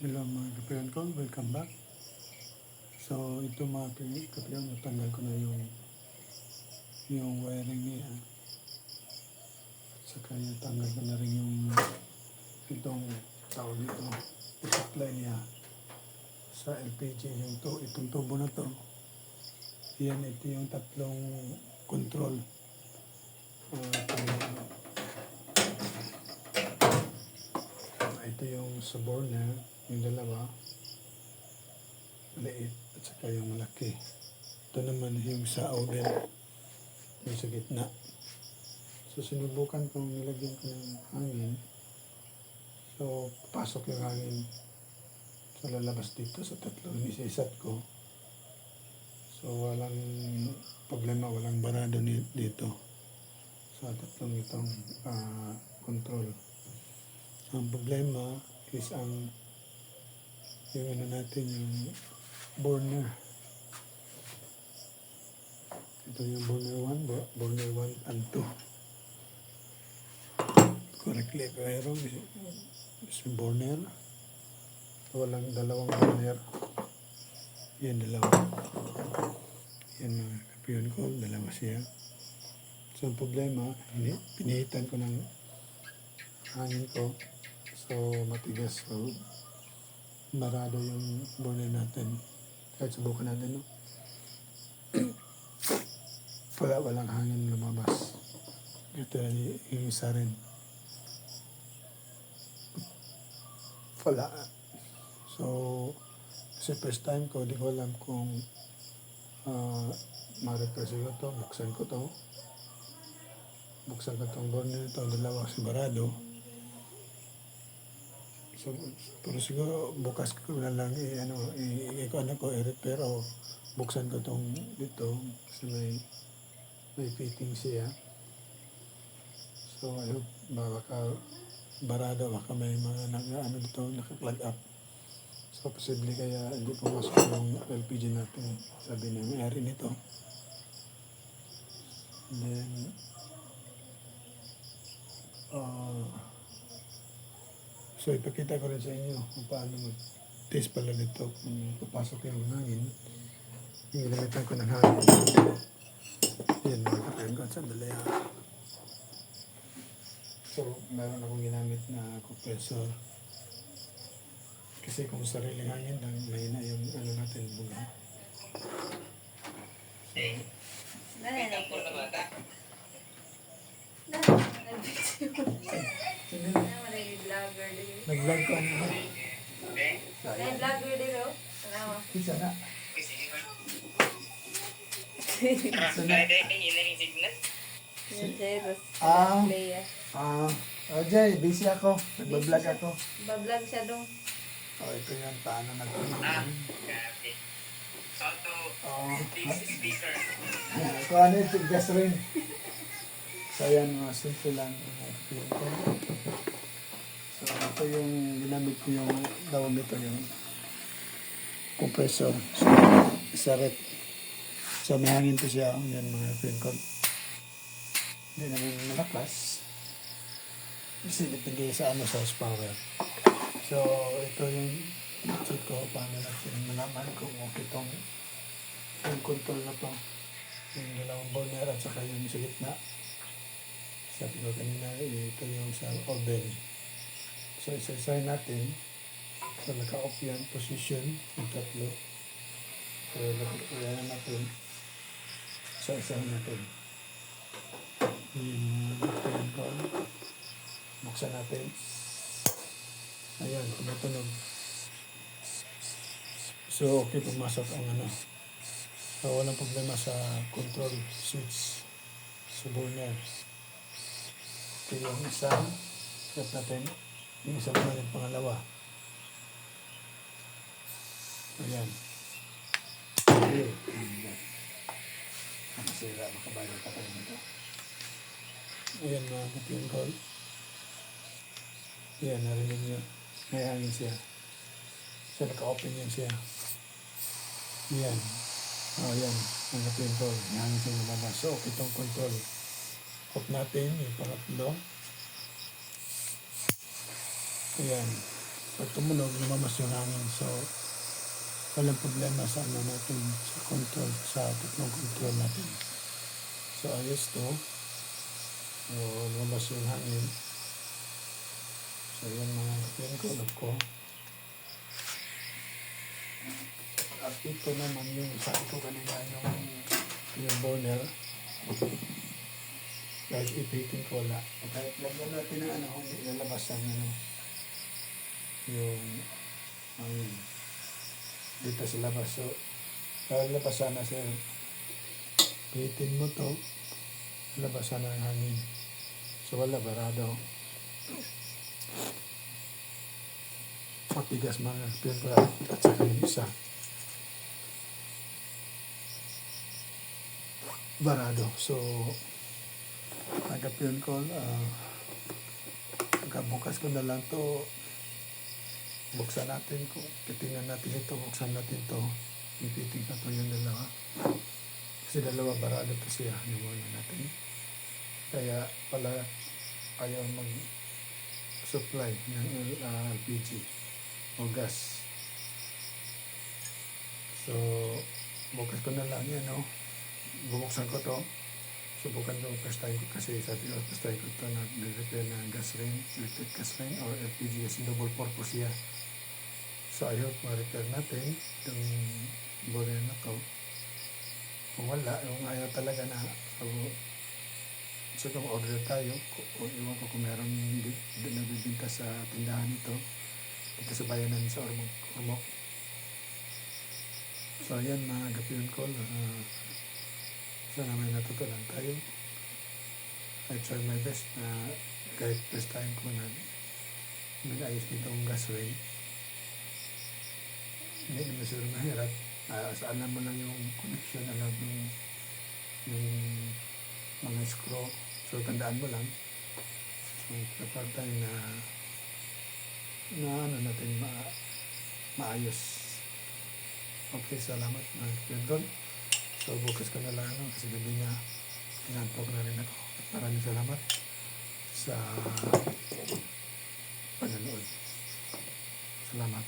Hello mga kapiyon ko, welcome back. So ito mga kapiyon, natanggal ko na yung wiring niya. Saka natanggal ko na rin yung itong tawag nito, supply niya sa LPG, itong tubo na to. Yan, ito yung tatlong control. Ito yung sa burner, yung dalawa, maliit at saka yung malaki. Ito naman yung sa oven, yung sa gitna. So sinubukan kong nilagyan ko ng hangin. So pasok yung hangin sa lalabas dito sa tatlong nisisat ko. So walang problema, walang barado dito sa tatlong itong control. Ang problema is yung ano natin, yung burner. Ito yung burner 1, burner 1 and 2. Correctly, pero is burner. Walang dalawang burner. Yan, dalawa. Yan mga kapiyon ko, dalawa siya. So, ang problema, pinihitan ko ng hangin ko. So, matigas. So, marado yung burner natin. Kahit subukan natin, no? Walang hangin lumabas. Ito yung isa rin. Wala. So, kasi first time ko, di ko alam kung ma-repair siguro to. Buksan ko itong burner ito. Dalawa sigurado. So, pero siguro bukas ko na lang i-repair o buksan ko itong dito kasi may fitting siya. So, I hope baka barado, baka may mga dito naka-plug up. So, posible kaya hindi pumasok yung LPG natin. Sabi na may-ari nito. And then, so ipakita ko rin sa inyo kung paano mag-test pala nito kung papasok yung hangin. Yung ginamitan ko ng hangin. Yan, makakain ko. Sandali ha. So, meron akong ginamit na compressor. Kasi kung sariling hangin lang, mahina yung natin bunga. Nag-vlog ko ano ba? Nag-vlogger din o? Isa na. Jay, busy ako. Nag-vlog ako. Bablog siya dong. Ito yan. Paano nag-vlog? Kung ano yung tigdas rin. So yan, mga simple lang. So ito yung ginamit ko yung tawag nito yung compressor. So isa rin. So may hangin to siya. Yan mga friend ko. Hindi naman malakas. Kasi depende sa sa horsepower. So ito yung check ko paano natin malaman kung okay itong yung control na to. Yung dalawang burner at saka yung sa gitna. Sabi ko kanina, ito yung sa oven. So, isa-isay natin. So, naka-off yan, position, yung tatlo. So, yan natin. So, isa-isay natin. Yung buksan natin. Ayan, tumatunog. So, okay, pumasok ang So, walang problema sa control switch sa burner. Ito yung isa, set natin. Yung isa naman yung pangalawa. Ayan. Okay. Masira, makabayo pa tayo nito. Ayan mga kapiyong call. Ayan, narinig nyo. May hangin siya. So, naka-open yan siya. Ayan. Ayan, mga kapiyong call. May hangin siya lumabas. So, okay itong control. Off natin yung pangatlo. Ayan. Pag tumunog, lumamas yung hangin. So, walang problema sa ano natin, sa control, sa tatlong control natin. So, ayos to. So, lumabas yung hangin. So, yan mga kapatid ko, alam ko. At ito naman yung sabi ko kanina, yung boner. Kahit ipitin ko wala. Kahit lagyan natin na ano, hindi lalabas ang ano, yung dito sa labas. So, kahit labas sana sir, pitin mo to, labas sana ang hangin. So, wala, barado. Matigas mga pero at saka yung isa. Barado. So, nagka-pion ko, bukas ko na lang to, buksan natin kung titingnan natin ito, buksan natin to, ipitig na to yung dalawa. Kasi dalawa barado to siya, yung muna natin. Kaya pala ayaw mag-supply ng LPG o gas. So, bukas ko na lang yan, no? Bubuksan ko to. Subukan ko first time ko kasi sabi ko first time ko ito nag-repair ng gas line, electric gas line or LPG kasi double purpose siya. So I hope ma-repair natin itong boiler na to. Kung wala, kung ayaw talaga na so kung order tayo, kung iwan ko kung meron nagbibinta sa tindahan ito dito sa bayanan sa Ormoc. So ayan mga gapiyon ko, sana may natutunan tayo. I try my best na kahit first time ko nag-ayos nitong gas ray. Hindi naman siguro mahirap. Alam mo lang yung connection, alam yung mga screw. So tandaan mo lang. So kapag tayo na ano natin maayos. Okay, salamat mga kapatid. So, bukas ko na lang, kasi gabi nga, inantok na rin ako. Maraming salamat sa panonood. Salamat.